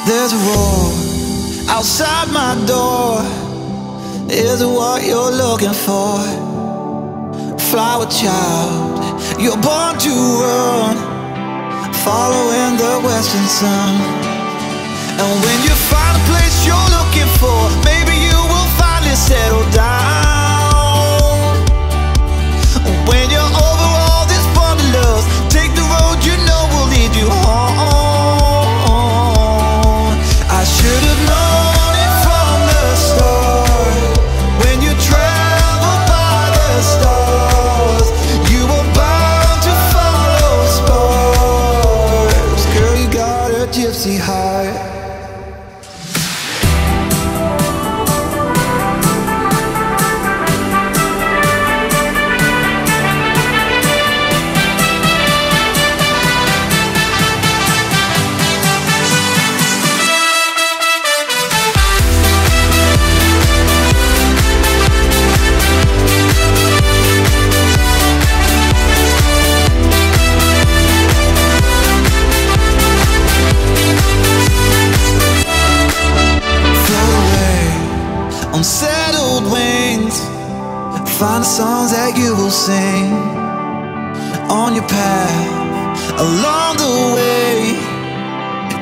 There's a roar outside my door. Is it what you're looking for? Flower child, you're born to run, following the western sun. And when you find a place you're looking for, maybe you will finally settle down. When you're over all this wanderlust, take the road you know will lead you home. I should have known it from the start. When you travel by the stars, you were bound to follow stars. Girl, you got a gypsy heart. Unsettled wings, find the songs that you will sing on your path. Along the way,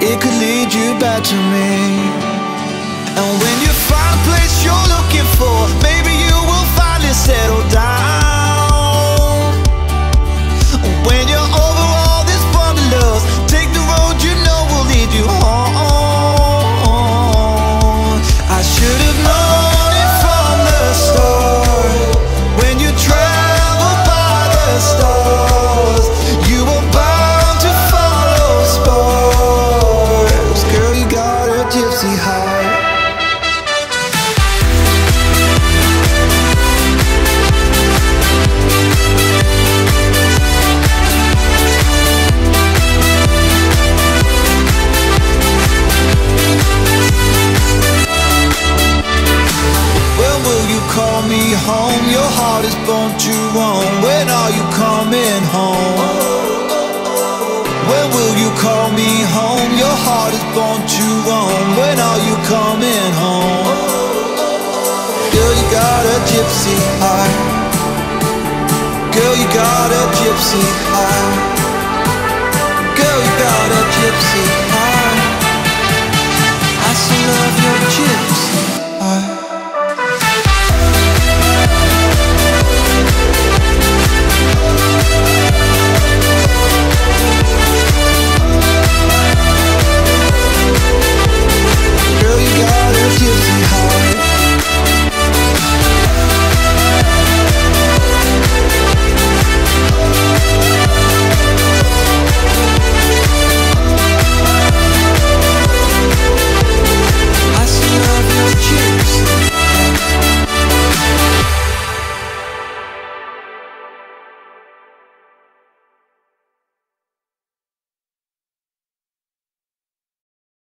it could lead you back to me. And when you find a place you're looking for, maybe you will finally settle down. When you're over all this wanderlust, take the road you know will lead you home. I should have known start. When you travel by the stars, you were bound to follow stars. Girl, you got a gypsy heart. Call me home, your heart is born to roam. When are you coming home? When will you call me home? Your heart is born to roam. When are you coming home? Girl, you got a gypsy heart. Girl, you got a gypsy heart. Girl, you got a gypsy heart. I still love your gypsy.